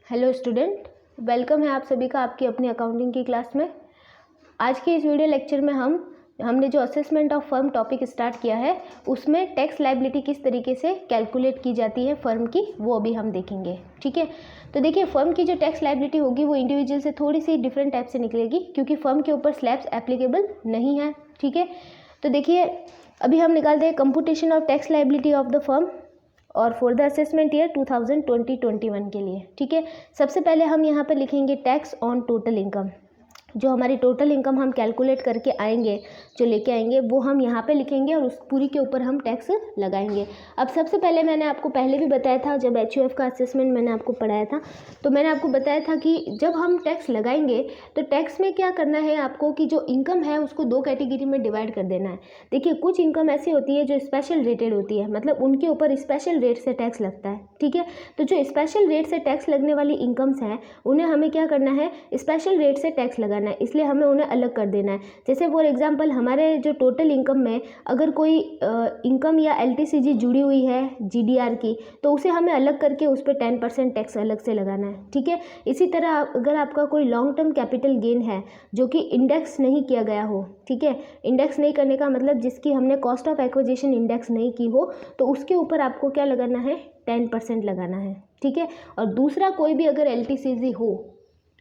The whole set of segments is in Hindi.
हेलो स्टूडेंट, वेलकम है आप सभी का आपकी अपनी अकाउंटिंग की क्लास में। आज के इस वीडियो लेक्चर में हमने जो assessment of firm topic start किया है उसमें टैक्स लायबिलिटी किस तरीके से कैलकुलेट की जाती है फर्म की, वो अभी हम देखेंगे। ठीक है, तो देखिए फर्म की जो टैक्स लायबिलिटी होगी वो इंडिविजुअल से थोड़ी सी डिफरेंट टाइप से निकलेगी क्योंकि फर्म के ऊपर स्लैब्स एप्लीकेबल नहीं है। ठीक है, तो देखिए अभी हम निकालते हैं computation of tax liability of the firm और फॉर द असेसमेंट ईयर 2020-21 के लिए। ठीक है, सबसे पहले हम यहाँ पर लिखेंगे टैक्स ऑन टोटल इनकम। जो हमारी टोटल इनकम हम कैलकुलेट करके आएंगे, जो लेके आएंगे वो हम यहाँ पे लिखेंगे और उस पूरी के ऊपर हम टैक्स लगाएंगे। अब सबसे पहले मैंने आपको पहले भी बताया था, जब HUF का असेसमेंट मैंने आपको पढ़ाया था तो मैंने आपको बताया था कि जब हम टैक्स लगाएंगे तो टैक्स में क्या करना है आपको कि जो इनकम है उसको दो कैटेगरी में डिवाइड कर देना है। देखिए कुछ इनकम ऐसी होती है जो स्पेशल रेटेड होती है, मतलब उनके ऊपर स्पेशल रेट से टैक्स लगता है। ठीक है, तो जो स्पेशल रेट से टैक्स लगने वाली इनकम्स हैं उन्हें हमें क्या करना है, स्पेशल रेट से टैक्स लगाना है, इसलिए हमें उन्हें अलग कर देना है। जैसे फॉर एग्जांपल हमारे जो टोटल इनकम में अगर कोई इनकम या LTCG जुड़ी हुई है GDR की, तो उसे हमें अलग करके उस पर 10% टैक्स अलग से लगाना है। ठीक है, इसी तरह अगर आपका कोई लॉन्ग टर्म कैपिटल गेन है जो कि इंडेक्स नहीं किया गया हो, ठीक है, इंडेक्स नहीं करने का मतलब जिसकी हमने कॉस्ट ऑफ एक्विजिशन इंडेक्स नहीं की हो, तो उसके ऊपर आपको क्या लगाना है, 10% लगाना है। ठीक है, और दूसरा कोई भी अगर LTCG हो,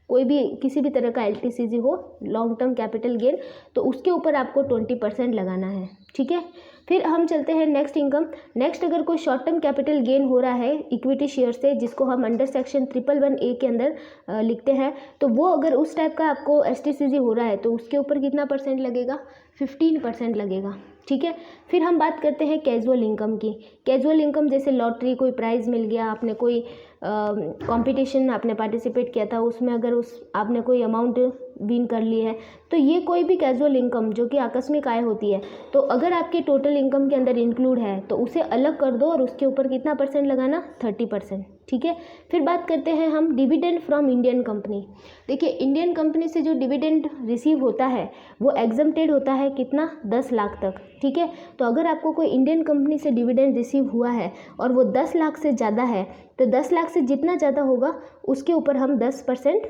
कोई भी किसी भी तरह का LTCG हो, लॉन्ग टर्म कैपिटल गेन, तो उसके ऊपर आपको 20% लगाना है। ठीक है, फिर हम चलते हैं नेक्स्ट इनकम। नेक्स्ट अगर कोई शॉर्ट टर्म कैपिटल गेन हो रहा है इक्विटी शेयर से, जिसको हम अंडर सेक्शन 111A के अंदर लिखते हैं, तो वो अगर उस टाइप का आपको STCG हो रहा है तो उसके ऊपर कितना परसेंट लगेगा, 15% लगेगा। ठीक है, फिर हम बात करते हैं कैजुअल इनकम की। कैजुअल इनकम जैसे लॉटरी, कोई प्राइज़ मिल गया, आपने कोई कंपटीशन आपने पार्टिसिपेट किया था, उसमें अगर आपने कोई अमाउंट विन कर ली है, तो ये कोई भी कैजुअल इनकम जो कि आकस्मिक आय होती है, तो अगर आपके टोटल इनकम के अंदर इंक्लूड है तो उसे अलग कर दो और उसके ऊपर कितना परसेंट लगाना, 30%। ठीक है, फिर बात करते हैं हम डिविडेंड फ्रॉम इंडियन कंपनी। देखिए इंडियन कंपनी से जो डिविडेंड रिसीव होता है वो एग्जम्प्टेड होता है कितना, 10 लाख तक। ठीक है, तो अगर आपको कोई इंडियन कंपनी से डिविडेंड रिसीव हुआ है और वो 10 लाख से ज़्यादा है, तो 10 लाख से जितना ज़्यादा होगा उसके ऊपर हम 10%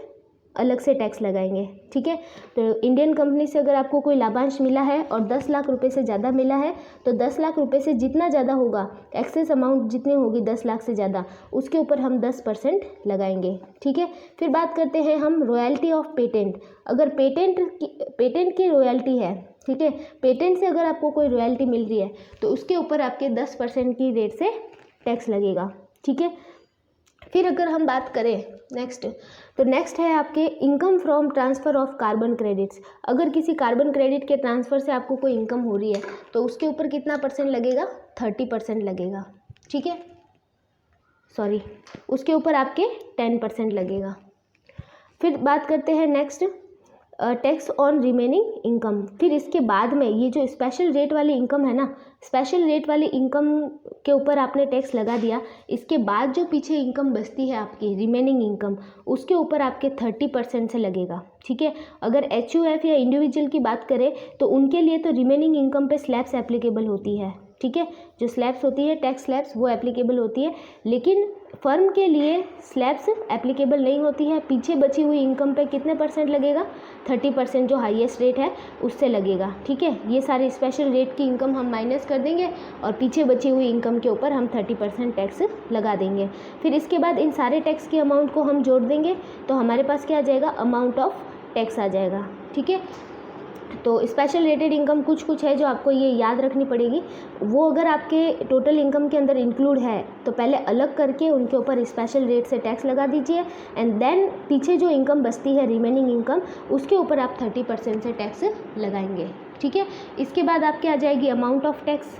अलग से टैक्स लगाएंगे। ठीक है, तो इंडियन कंपनी से अगर आपको कोई लाभांश मिला है और 10 लाख रुपए से ज़्यादा मिला है, तो 10 लाख रुपए से जितना ज़्यादा होगा, एक्सेस अमाउंट जितनी होगी 10 लाख से ज़्यादा, उसके ऊपर हम 10% लगाएंगे। ठीक है, फिर बात करते हैं हम रॉयल्टी ऑफ पेटेंट। अगर पेटेंट की रॉयल्टी है, ठीक है, पेटेंट से अगर आपको कोई रॉयल्टी मिल रही है तो उसके ऊपर आपके 10% की रेट से टैक्स लगेगा। ठीक है, फिर अगर हम बात करें नेक्स्ट, तो नेक्स्ट है आपके income from transfer of carbon credits. अगर किसी कार्बन क्रेडिट के ट्रांसफ़र से आपको कोई इनकम हो रही है तो उसके ऊपर कितना परसेंट लगेगा, 30% लगेगा। ठीक है, सॉरी, उसके ऊपर आपके 10% लगेगा। फिर बात करते हैं next tax on remaining income. फिर इसके बाद में ये जो स्पेशल रेट वाली इनकम है ना, स्पेशल रेट वाली इनकम के ऊपर आपने टैक्स लगा दिया, इसके बाद जो पीछे इनकम बचती है आपकी रिमेनिंग इनकम, उसके ऊपर आपके 30% से लगेगा। ठीक है, अगर HUF या इंडिविजुअल की बात करें तो उनके लिए तो रिमेनिंग इनकम पे स्लैब्स एप्लीकेबल होती है। ठीक है, जो स्लैब्स होती है, टैक्स स्लैब्स, वो एप्लीकेबल होती है, लेकिन फर्म के लिए स्लैब्स एप्लीकेबल नहीं होती है। पीछे बची हुई इनकम पे कितने परसेंट लगेगा, 30% जो हाईएस्ट रेट है उससे लगेगा। ठीक है, ये सारी स्पेशल रेट की इनकम हम माइनस कर देंगे और पीछे बची हुई इनकम के ऊपर हम 30% टैक्स लगा देंगे। फिर इसके बाद इन सारे टैक्स की अमाउंट को हम जोड़ देंगे तो हमारे पास क्या आ जाएगा, अमाउंट ऑफ टैक्स आ जाएगा। ठीक है, तो स्पेशल रेटेड इनकम कुछ है जो आपको ये याद रखनी पड़ेगी। वो अगर आपके टोटल इनकम के अंदर इंक्लूड है तो पहले अलग करके उनके ऊपर स्पेशल रेट से टैक्स लगा दीजिए, एंड देन पीछे जो इनकम बचती है रिमेनिंग इनकम, उसके ऊपर आप 30% से टैक्स लगाएंगे। ठीक है, इसके बाद आपके आ जाएगी अमाउंट ऑफ टैक्स।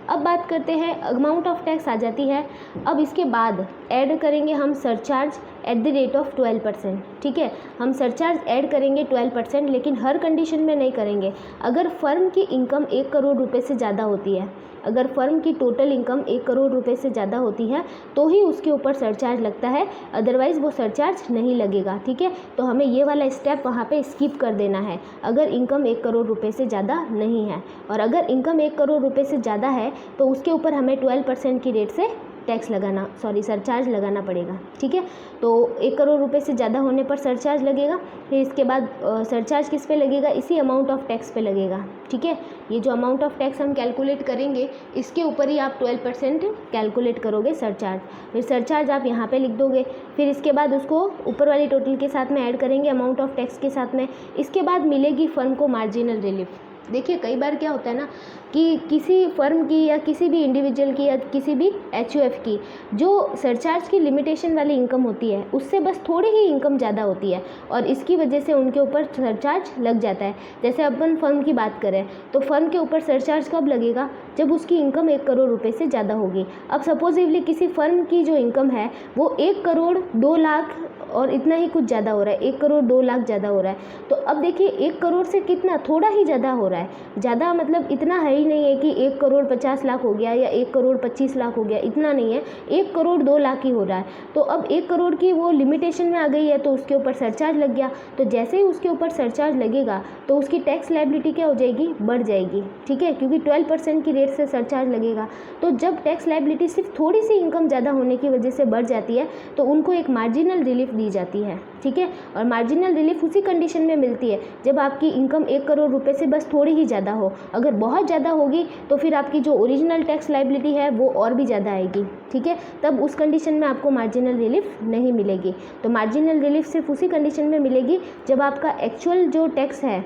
अब बात करते हैं, अमाउंट ऑफ टैक्स आ जाती है। अब इसके बाद ऐड करेंगे हम surcharge at the rate of 12%। ठीक है, हम सरचार्ज ऐड करेंगे 12%, लेकिन हर कंडीशन में नहीं करेंगे। अगर फर्म की इनकम 1 करोड़ रुपए से ज़्यादा होती है, अगर फर्म की टोटल इनकम 1 करोड़ रुपए से ज़्यादा होती है तो ही उसके ऊपर सरचार्ज लगता है, अदरवाइज़ वो सरचार्ज नहीं लगेगा। ठीक है, तो हमें ये वाला स्टेप वहाँ पे स्किप कर देना है अगर इनकम 1 करोड़ रुपए से ज़्यादा नहीं है। और अगर इनकम 1 करोड़ रुपए से ज़्यादा है तो उसके ऊपर हमें 12% की रेट से टैक्स लगाना सरचार्ज लगाना पड़ेगा। ठीक है, तो 1 करोड़ रुपए से ज़्यादा होने पर सरचार्ज लगेगा। फिर इसके बाद सरचार्ज किस पे लगेगा, इसी अमाउंट ऑफ टैक्स पे लगेगा। ठीक है, ये जो अमाउंट ऑफ टैक्स हम कैलकुलेट करेंगे इसके ऊपर ही आप 12% कैलकुलेट करोगे सरचार्ज। फिर सरचार्ज आप यहाँ पे लिख दोगे। फिर इसके बाद उसको ऊपर वाली टोटल के साथ में ऐड करेंगे अमाउंट ऑफ टैक्स के साथ में। इसके बाद मिलेगी फर्म को मार्जिनल रिलीफ। देखिए कई बार क्या होता है ना कि किसी फर्म की या किसी भी इंडिविजुअल की या किसी भी HUF की जो सरचार्ज की लिमिटेशन वाली इनकम होती है उससे बस थोड़ी ही इनकम ज़्यादा होती है और इसकी वजह से उनके ऊपर सरचार्ज लग जाता है। जैसे अपन फर्म की बात करें तो फर्म के ऊपर सरचार्ज कब लगेगा, जब उसकी इनकम 1 करोड़ रुपए से ज़्यादा होगी। अब सपोजिवली किसी फर्म की जो इनकम है वो 1 करोड़ 2 लाख और इतना ही कुछ ज़्यादा हो रहा है, 1 करोड़ 2 लाख ज़्यादा हो रहा है। तो अब देखिए 1 करोड़ से कितना थोड़ा ही ज़्यादा हो रहा है, ज़्यादा मतलब इतना है ही नहीं है कि 1 करोड़ 50 लाख हो गया या 1 करोड़ 25 लाख हो गया, इतना नहीं है, 1 करोड़ 2 लाख ही हो रहा है। तो अब 1 करोड़ की वो लिमिटेशन में आ गई है तो उसके ऊपर सरचार्ज लग गया। तो जैसे ही उसके ऊपर सरचार्ज लगेगा तो उसकी टैक्स लायबिलिटी क्या हो जाएगी, बढ़ जाएगी। ठीक है, क्योंकि 12% की रेट से सरचार्ज लगेगा। तो जब टैक्स लायबिलिटी सिर्फ थोड़ी सी इनकम ज़्यादा होने की वजह से बढ़ जाती है तो उनको एक मार्जिनल रिलीफ दी जाती है। ठीक है, और मार्जिनल रिलीफ उसी कंडीशन में मिलती है जब आपकी इनकम 1 करोड़ रुपए से बस थोड़ी ही ज़्यादा हो। अगर बहुत ज़्यादा होगी तो फिर आपकी जो ओरिजिनल टैक्स लायबिलिटी है वो और भी ज़्यादा आएगी। ठीक है, तब उस कंडीशन में आपको मार्जिनल रिलीफ नहीं मिलेगी। तो मार्जिनल रिलीफ सिर्फ उसी कंडीशन में मिलेगी जब आपका एक्चुअल जो टैक्स है,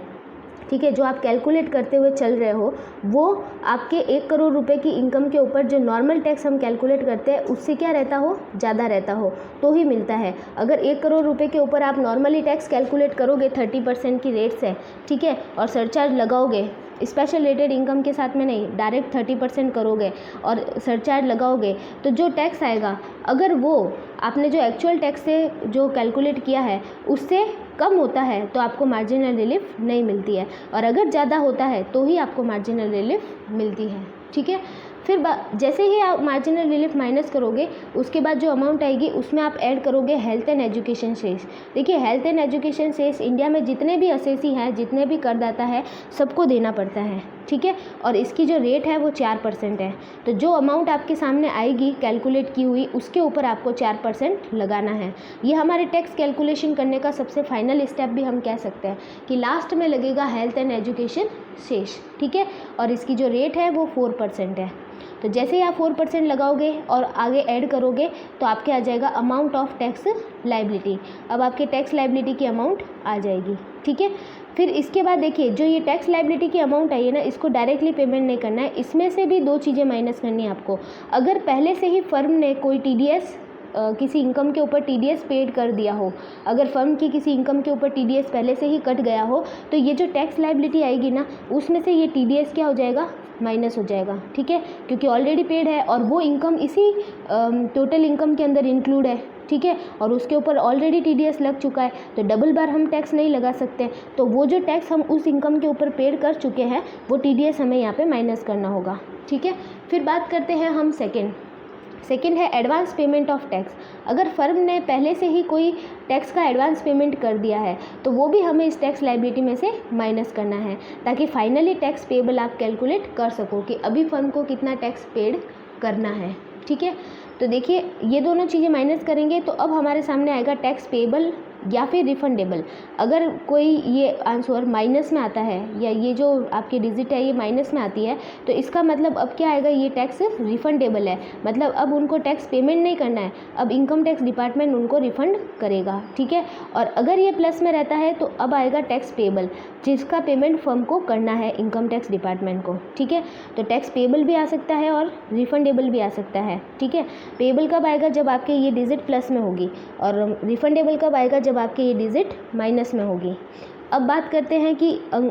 ठीक है, जो आप कैलकुलेट करते हुए चल रहे हो वो आपके 1 करोड़ रुपए की इनकम के ऊपर जो नॉर्मल टैक्स हम कैलकुलेट करते हैं उससे क्या रहता हो, ज़्यादा रहता हो तो ही मिलता है। अगर 1 करोड़ रुपए के ऊपर आप नॉर्मली टैक्स कैलकुलेट करोगे 30% की रेट से, ठीक है, और सरचार्ज लगाओगे स्पेशल रेटेड इनकम के साथ में नहीं, डायरेक्ट 30% करोगे और सरचार्ज लगाओगे तो जो टैक्स आएगा अगर वो आपने जो एक्चुअल टैक्स से जो कैलकुलेट किया है उससे कम होता है तो आपको मार्जिनल रिलीफ नहीं मिलती है, और अगर ज़्यादा होता है तो ही आपको मार्जिनल रिलीफ मिलती है। ठीक है, फिर जैसे ही आप मार्जिनल रिलीफ माइनस करोगे उसके बाद जो अमाउंट आएगी उसमें आप ऐड करोगे हेल्थ एंड एजुकेशन सेस। देखिए health and education cess India में जितने भी असेसी हैं, जितने भी करदाता है, सबको देना पड़ता है। ठीक है, और इसकी जो रेट है वो 4% है। तो जो अमाउंट आपके सामने आएगी कैलकुलेट की हुई उसके ऊपर आपको 4% लगाना है। ये हमारे टैक्स कैलकुलेशन करने का सबसे फाइनल स्टेप भी हम कह सकते हैं कि लास्ट में लगेगा हेल्थ एंड एजुकेशन सेस। ठीक है, और इसकी जो रेट है वो 4% है। तो जैसे ही आप 4% लगाओगे और आगे ऐड करोगे तो आपके आ जाएगा अमाउंट ऑफ टैक्स लायबिलिटी। अब आपके टैक्स लायबिलिटी की अमाउंट आ जाएगी। ठीक है, फिर इसके बाद देखिए जो ये टैक्स लायबिलिटी की अमाउंट आई है ना, इसको डायरेक्टली पेमेंट नहीं करना है, इसमें से भी 2 चीज़ें माइनस करनी है आपको। अगर पहले से ही फर्म ने कोई TDS किसी इनकम के ऊपर TDS पेड कर दिया हो, अगर फर्म की किसी इनकम के ऊपर TDS पहले से ही कट गया हो तो ये जो टैक्स लायबिलिटी आएगी ना उसमें से ये TDS क्या हो जाएगा, माइनस हो जाएगा। ठीक है, क्योंकि ऑलरेडी पेड है और वो इनकम इसी टोटल इनकम के अंदर इंक्लूड है। ठीक है, और उसके ऊपर ऑलरेडी TDS लग चुका है तो डबल बार हम टैक्स नहीं लगा सकते। तो वो जो टैक्स हम उस इनकम के ऊपर पेड कर चुके हैं वो TDS हमें यहाँ पे माइनस करना होगा। ठीक है, फिर बात करते हैं हम सेकेंड है एडवांस पेमेंट ऑफ टैक्स। अगर फर्म ने पहले से ही कोई टैक्स का एडवांस पेमेंट कर दिया है तो वो भी हमें इस टैक्स लायबिलिटी में से माइनस करना है ताकि फाइनली टैक्स पेबल आप कैलकुलेट कर सको कि अभी फर्म को कितना टैक्स पेड करना है। ठीक है, तो देखिए ये दोनों चीज़ें माइनस करेंगे तो अब हमारे सामने आएगा टैक्स पेबल या फिर रिफंडेबल। अगर कोई ये आंसर माइनस में आता है या ये जो आपकी डिजिट है ये माइनस में आती है तो इसका मतलब अब क्या आएगा, ये टैक्स रिफंडेबल है, मतलब अब उनको टैक्स पेमेंट नहीं करना है, अब इनकम टैक्स डिपार्टमेंट उनको रिफंड करेगा। ठीक है, और अगर ये प्लस में रहता है तो अब आएगा टैक्स पेबल, जिसका पेमेंट फर्म को करना है इनकम टैक्स डिपार्टमेंट को। ठीक है, तो टैक्स पेबल भी आ सकता है और रिफंडेबल भी आ सकता है। ठीक है, पेबल कब आएगा, जब आपके ये डिजिट प्लस में होगी, और रिफंडेबल कब आएगा, जब आपके ये डिजिट माइनस में होगी। अब बात करते हैं कि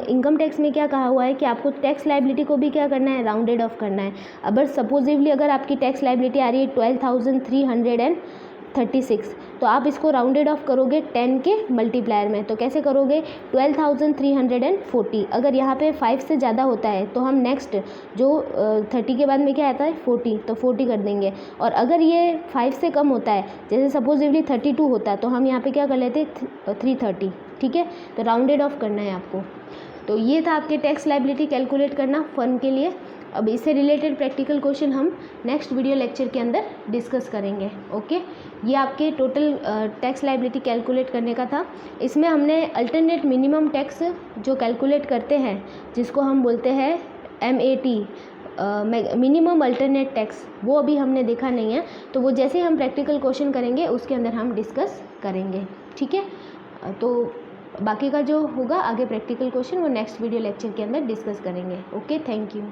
इनकम टैक्स में क्या कहा हुआ है कि आपको टैक्स लायबिलिटी को भी क्या करना है, राउंडेड ऑफ करना है। अगर सपोजिवली अगर आपकी टैक्स लायबिलिटी आ रही है 12,336 तो आप इसको राउंडेड ऑफ करोगे 10 के मल्टीप्लायर में। तो कैसे करोगे, 12,340। अगर यहाँ पे 5 से ज़्यादा होता है तो हम नेक्स्ट जो 30 के बाद में क्या आता है 40, तो 40 कर देंगे। और अगर ये 5 से कम होता है, जैसे सपोजिवली 32 होता तो हम यहाँ पे क्या कर लेते 330। ठीक है, तो राउंडेड ऑफ करना है आपको। तो ये था आपके टैक्स लायबिलिटी कैलकुलेट करना फर्म के लिए। अब इससे रिलेटेड प्रैक्टिकल क्वेश्चन हम नेक्स्ट वीडियो लेक्चर के अंदर डिस्कस करेंगे। ओके, ये आपके टोटल टैक्स लायबिलिटी कैलकुलेट करने का था। इसमें हमने अल्टरनेट मिनिमम टैक्स जो कैलकुलेट करते हैं, जिसको हम बोलते हैं MAT, मिनिमम अल्टरनेट टैक्स, वो अभी हमने देखा नहीं है। तो वो जैसे हम प्रैक्टिकल क्वेश्चन करेंगे उसके अंदर हम डिस्कस करेंगे। ठीक है, तो बाकी का जो होगा आगे प्रैक्टिकल क्वेश्चन वो नेक्स्ट वीडियो लेक्चर के अंदर डिस्कस करेंगे। Okay, thank you.